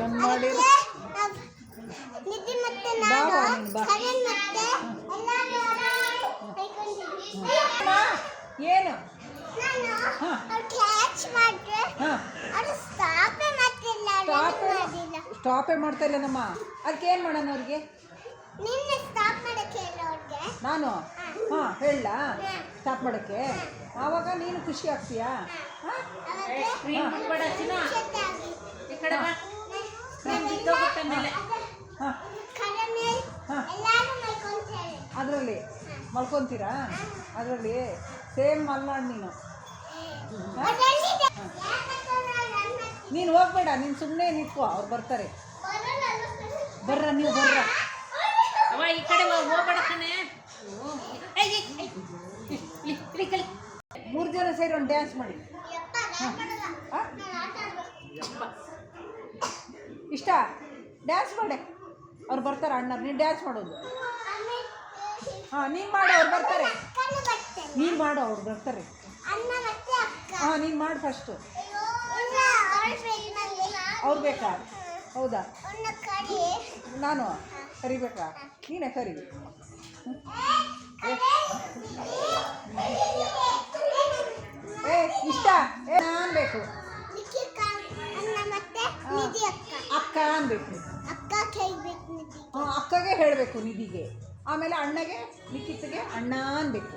ಏನು ಮಾಡಿ ಏನು ಸ್ಟಾಪೇ ಮಾಡ್ತಾ ಇಲ್ಲ ನಮ್ಮ. ಅದಕ್ಕೆ ಏನು ಮಾಡೋಣ ಅವ್ರಿಗೆ? ನಾನು ಹೇಳ ಸ್ಟಾಪ್ ಮಾಡೋಕ್ಕೆ. ಆವಾಗ ನೀನು ಖುಷಿ ಆಗ್ತೀಯಾ? ಅದರಲ್ಲಿ ಮಲ್ಕೊತೀರಾ? ಅದರಲ್ಲಿ ಸೇಮ್ ಮಲ್ನಾಡು ನೀನು. ನೀನು ಹೋಗ್ಬೇಡ, ನೀನು ಸುಮ್ಮನೆ ನಿಂತ್ಕೋ, ಅವ್ರು ಬರ್ತಾರೆ. ಬರ್ರ ನೀವು ಬರ್ರ. ಈ ಕಡೆ ಹೋಗ್ಬೇಡ. 3 ಜನ ಸೇರಿ ಒಂದು ಡ್ಯಾನ್ಸ್ ಮಾಡಿ. ಇಷ್ಟ ಡ್ಯಾನ್ಸ್ ಮಾಡಿ, ಅವ್ರು ಬರ್ತಾರೆ ಅಣ್ಣ. ನೀನು ಡ್ಯಾನ್ಸ್ ಮಾಡೋದು. ನೀನು ಮಾಡು, ಅವ್ರು ಬರ್ತಾರೆ. ನೀನು ಮಾಡು, ಅವ್ರು ಬರ್ತಾರೆ. ನೀನು ಮಾಡಿ ಫಸ್ಟು. ಅವ್ರು ಬೇಕಾ? ಹೌದಾ? ನಾನು ಕರಿಬೇಕಾ? ನೀನೇ ಕರಿ. ಇಷ್ಟ ನಾನು ಬೇಕು. ಅಕ್ಕ ಅನ್ಬೇಕು. ಅಕ್ಕಗೆ ಹೇಳಬೇಕು ನಿಧಿಗೆ. ಆಮೇಲೆ ಅಣ್ಣಗೆ ನಿಖಿತ್ಗೆ ಅಣ್ಣ ಅನ್ಬೇಕು.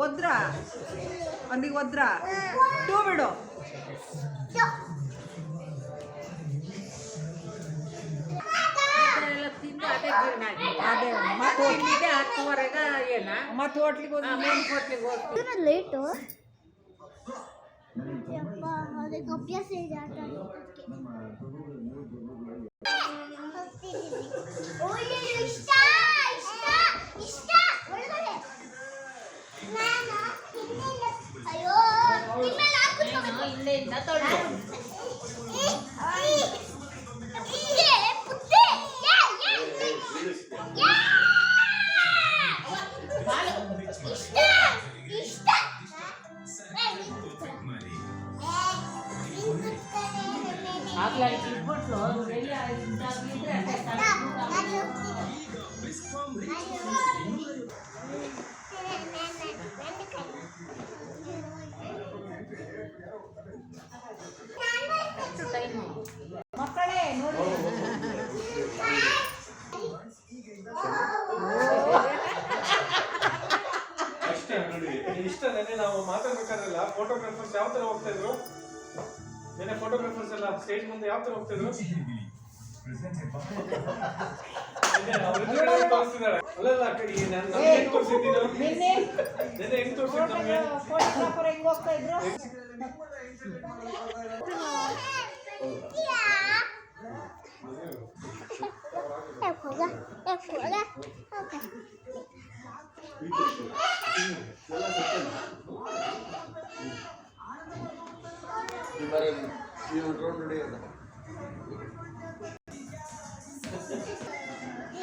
ಒದ್ರ ಅಲ್ಲಿಗೆ ಒದ್ರ ಟೂ ಬಿಡು. ಮತ್ತೆ ಹೋಟ್ಲಿಗೆ ಹೋಗಿ ಲೇಟು ಅದಕ್ಕೆ ಅಭ್ಯಾಸ ಇದೆ ಆಟ ಮಕ್ಕಳೇ ನೋಡಿ. ಅಷ್ಟೇ ನೋಡಿ. ಇಷ್ಟ ನೆನೆ ನಾವು ಮಾತಾಡ್ಬೇಕಾದ್ರಲ್ಲ ಫೋಟೋಗ್ರಾಫರ್ಸ್ ಯಾವ ತರ ಹೋಗ್ತಾ ಇದ್ರು? ನೆನೆ ಫೋಟೋಗ್ರಾಫರ್ಸ್ ಎಲ್ಲ ಸ್ಟೇಜ್ ಮುಂದೆ ಯಾವ ತರ ಹೋಗ್ತಾ ಇದ್ರು? ಅಲ್ಲಲ್ಲ ಹೆಂಗ್ ತೋರಿಸಿದ್ದೀನೋ ನೆನೆ ಹೆಂಗ್ ತೋರಿಸಿದ್ ನಮ್ಗೆ ಫೋಟೋಗ್ರಾಫರ್ ಹೆಂಗ್ ಹೋಗ್ತಾ ಇದ್ರು?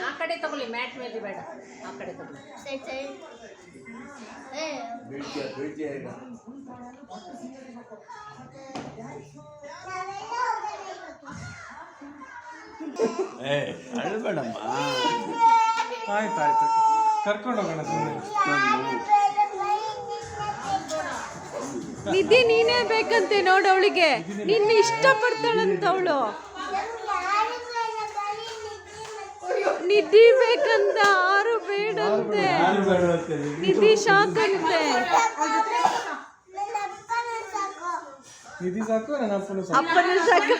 ಆ ಕಡೆ ತಗೊಳ್ಳಿ, ಮ್ಯಾಟ್ ಮೇಲೆ ಬೇಡ, ಆ ಕಡೆ ತಗೊಳ್ಳಿ. ಅಳ್ಬೇಡಮ್ಮ. ಆಯ್ತಾಯ್ತು, ಕರ್ಕೊಂಡು ಹೋಗೋಣ. ನಿಧಿ ನೀನೇ ಬೇಕಂತೆ ನೋಡು, ಅವಳಿಗೆ ನಿನ್ನ ಇಷ್ಟಪಡ್ತಾಳಂತ ಅವಳು. ನಿಧಿ ಬೇಕಂತ, ಆರು ಬೇಡಂತೆ. ನಿಧಿ ಶಾಕ್ ಅಂತೆ. ನಿಧಿ ಸಾಕು, ನನ್ನ ಅಪ್ಪನ ಸಾಕು. ಅಪ್ಪನ ಸಾಕು.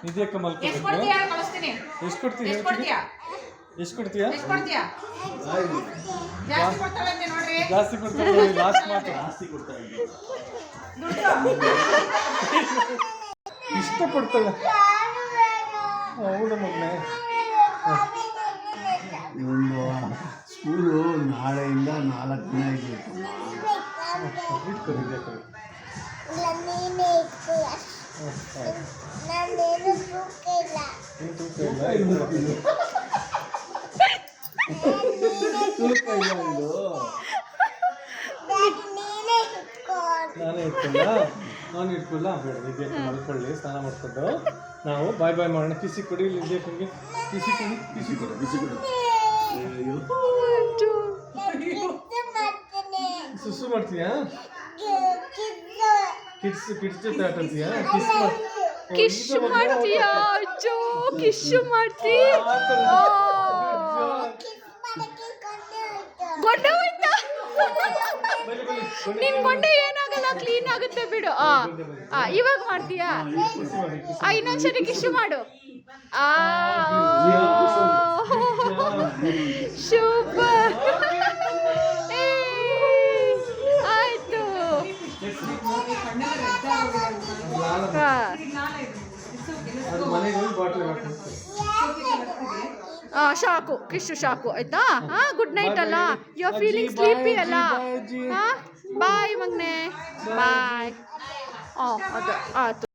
ನಿಧಿ ಅಕ್ಕ ಮಲ್ಕೊಂಡು ಎಷ್ಟು ಕೊಡ್ತೀಯ? ಜಾಸ್ತಿ ಕೊಡ್ತಾಳಂತೆ ನೋಡ್ರಿ. ಜಾಸ್ತಿ ಕೊಡ್ತಾರೆ ನೋಡಿ ಲಾಸ್ಟ್ ಮಾತು ಇಷ್ಟಪಡ್ತಾಳೆ ಹೌದು ಮಗನೇ ಒಂದು ಸ್ಕೂಲು ನಾಳೆಯಿಂದ 4 ದಿನ ಇರಬೇಕು. ನಾನೇನು ತೂಕ ಇಲ್ಲ. ತೂಕ ಇಲ್ಲ ಇದು. ನೀನೇ ಇಟ್ಕೋ. ನಾನೇ ಇಟ್ಕೊಂಡ ನಾನು ಇಟ್ಕೊಳ್ಳ ಬೇಡ ವಿದ್ಯಾರ್ಥಿ ಮಲ್ಕೊಳ್ಳಿ ಸ್ನಾನ ಮಾಡ್ಕೊಂಡು ನಾವು ಬಾಯ್ ಬಾಯ್ ಮಾಡೋಣ ಕಿಸಿ ಕೊಡಿ ವಿದ್ಯಾರ್ಥಿಗೆ ಕಿಸಿ ಕೊಡಿ ಕಿಸಿ ಕೊಡಿ ಬಿಸಿ ಕೊಡು. ಅಯ್ಯೋ. ಕಿತ್ತು ಮಾಡ್ತೀನಿ. ಸುಸು ಮಾಡ್ತೀಯಾ ಕಿತ್ತು. ಕಿಡ್ಸ್ ಜೊತೆ ಆಟ ಆಡ್ತೀಯಾ ಕಿಶ್ ಮಾಡ್ತೀಯಾ ಅಜ್ಜೋ ಕಿಶ್ ಮಾಡ್ತೀ ಗೊಂಡೆ ಹೋಯ್ತಾ ನಿನ್ ಗೊಂಡೆ ಏನಾಗಲ್ಲ ಕ್ಲೀನ್ ಆಗುತ್ತೆ ಬಿಡು ಇವಾಗ ಮಾಡ್ತೀಯಾ ಇನ್ನೊಂದ್ಸರಿ ಕಿಶ್ ಮಾಡು ಶುಭ ಆಯ್ತು ಅದು ಮನೆಗೆ ಹೋಗಿ ಬಾಟ್ಲ್ ಹಾಕ್ತೀನಿ ಶಾಕು ಕಿಶು ಶಾಕು ಆಯ್ತಾ ಗುಡ್ ನೈಟ್ ಅಲ್ಲ ಯು ಆರ್ ಫೀಲಿಂಗ್ ಸ್ಲೀಪಿ ಅಲ್ಲ ಬಾಯ್ ಮಗ್ನೆ ಬಾಯ್ ಅದು ಆಯ್ತು